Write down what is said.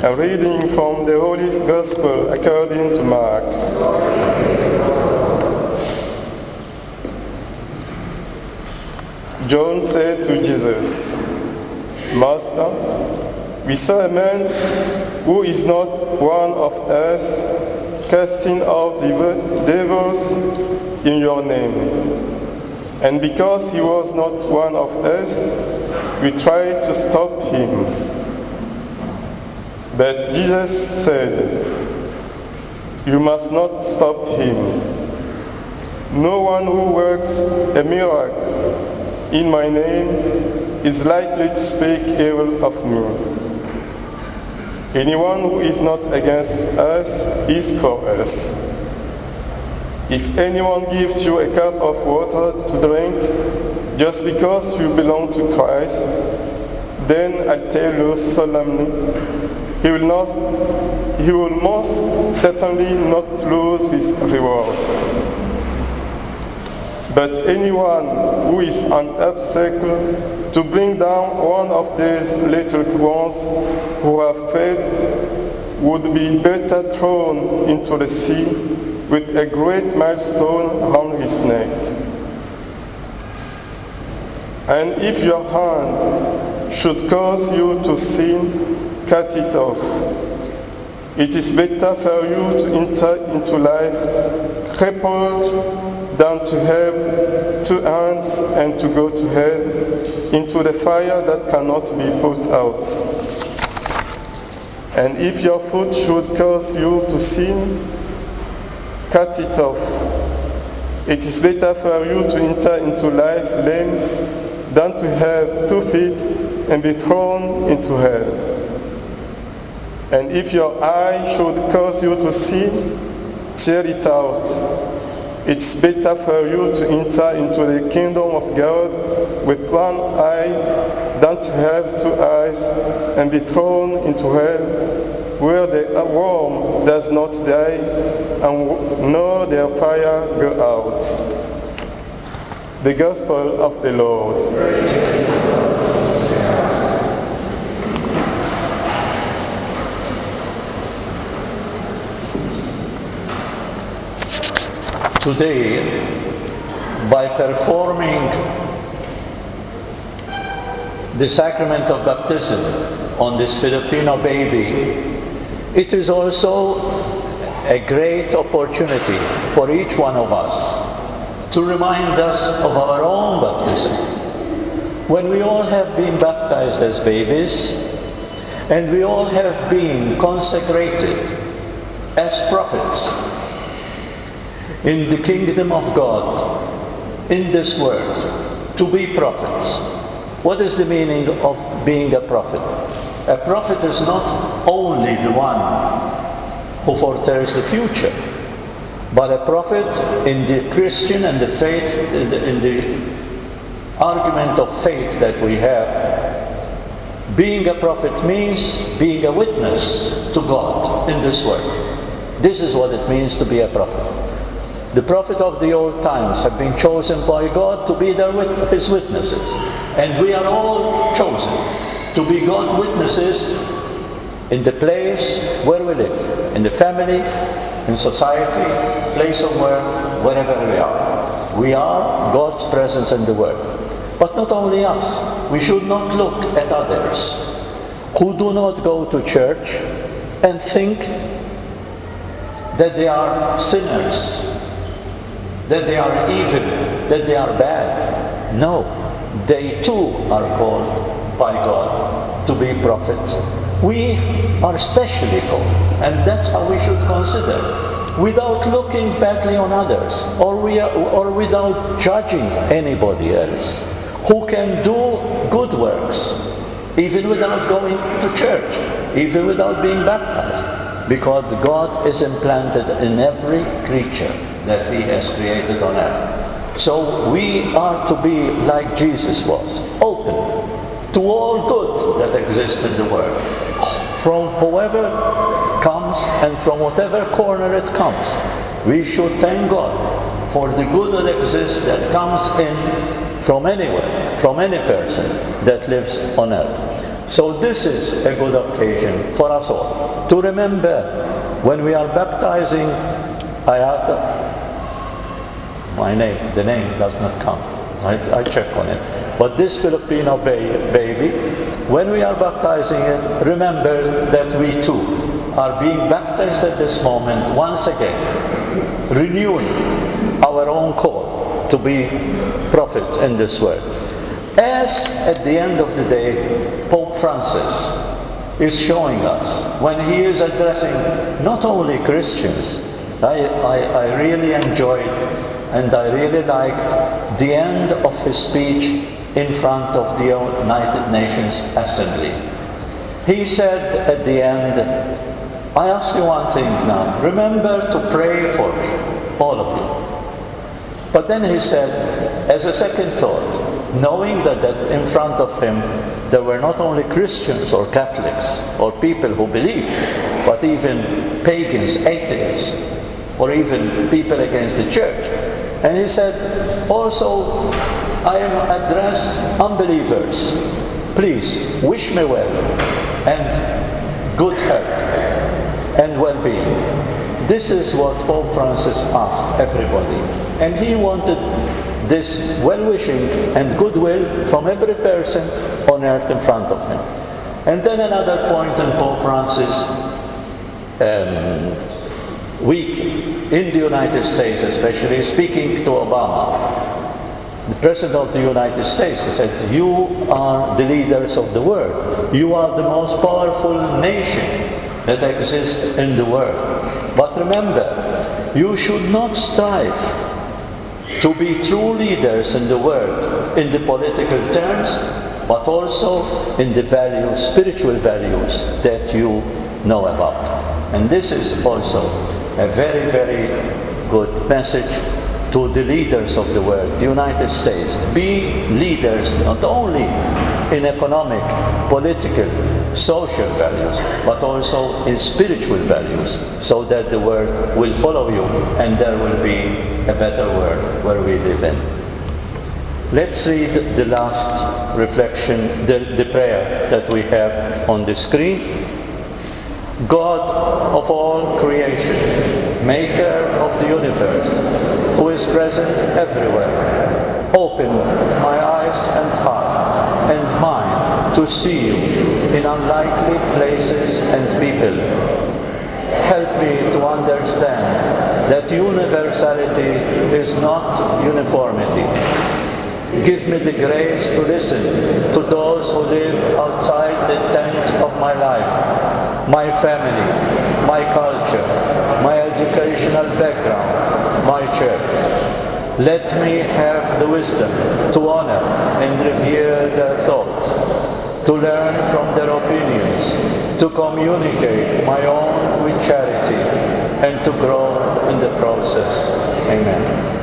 A reading from the Holy Gospel according to Mark. John said to Jesus, "Master, we saw a man who is not one of us casting out devils in your name. And because he was not one of us, we tried to stop him." But Jesus said, "You must not stop him. No one who works a miracle in my name is likely to speak evil of me. Anyone who is not against us is for us. If anyone gives you a cup of water to drink just because you belong to Christ, then I tell you solemnly, he will most certainly not lose his reward. But anyone who is an obstacle to bring down one of these little ones who have faith would be better thrown into the sea with a great millstone around his neck. And if your hand should cause you to sin, cut it off. It is better for you to enter into life crippled than to have 2 hands and to go to hell, into the fire that cannot be put out. And if your foot should cause you to sin, cut it off. It is better for you to enter into life lame than to have 2 feet and be thrown into hell. And if your eye should cause you to sin, tear it out. It's better for you to enter into the kingdom of God with 1 eye than to have 2 eyes and be thrown into hell, where the worm does not die and nor their fire go out." The Gospel of the Lord. Today, by performing the sacrament of baptism on this Filipino baby, it is also a great opportunity for each one of us to remind us of our own baptism. When we all have been baptized as babies, and we all have been consecrated as prophets in the kingdom of God, in this world, to be prophets. What is the meaning of being a prophet? A prophet is not only the one who foretells the future, but a prophet in the Christian and the faith, in the argument of faith that we have. Being a prophet means being a witness to God in this world. This is what it means to be a prophet. The prophet of the old times have been chosen by God to be his witnesses. And we are all chosen to be God's witnesses in the place where we live, in the family, in society, place of work, wherever we are. We are God's presence in the world. But not only us, we should not look at others who do not go to church and think that they are sinners, that they are evil, that they are bad. No, they too are called by God to be prophets. We are specially called, and that's how we should consider, without looking badly on others, or without judging anybody else, who can do good works, even without going to church, even without being baptized, because God is implanted in every creature that He has created on earth. So we are to be like Jesus was, open to all good that exists in the world, from whoever comes and from whatever corner it comes. We should thank God for the good that exists, that comes in from anywhere, from any person that lives on earth. So this is a good occasion for us all to remember when we are baptizing Ayata. The name does not come. I check on it. But this Filipino baby, when we are baptizing it, remember that we too are being baptized at this moment once again, renewing our own call to be prophets in this world. As at the end of the day, Pope Francis is showing us when he is addressing not only Christians. I really enjoyed and I really liked the end of his speech in front of the United Nations Assembly. He said at the end, I ask you one thing now, remember to pray for me, all of you. But then he said, as a second thought, knowing that in front of him there were not only Christians or Catholics or people who believed, but even pagans, atheists, or even people against the church. And he said, also, I am address unbelievers. Please wish me well and good health and well-being. This is what Pope Francis asked everybody. And he wanted this well-wishing and goodwill from every person on earth in front of him. And then another point in Pope Francis' week in the United States, especially speaking to Obama, the President of the United States, he said, you are the leaders of the world. You are the most powerful nation that exists in the world. But remember, you should not strive to be true leaders in the world in the political terms, but also in the values, spiritual values that you know about. And this is also a very, very good message to the leaders of the world, the United States. Be leaders not only in economic, political, social values, but also in spiritual values, so that the world will follow you and there will be a better world where we live in. Let's read the last reflection, the prayer that we have on the screen. God of all creation, maker of the universe, who is present everywhere, open my eyes and heart and mind to see you in unlikely places and people. Help me to understand that universality is not uniformity. Give me the grace to listen to those who live outside the tent of my life, my family, my culture, my educational background, my church. Let me have the wisdom to honor and revere their thoughts, to learn from their opinions, to communicate my own with charity, and to grow in the process. Amen.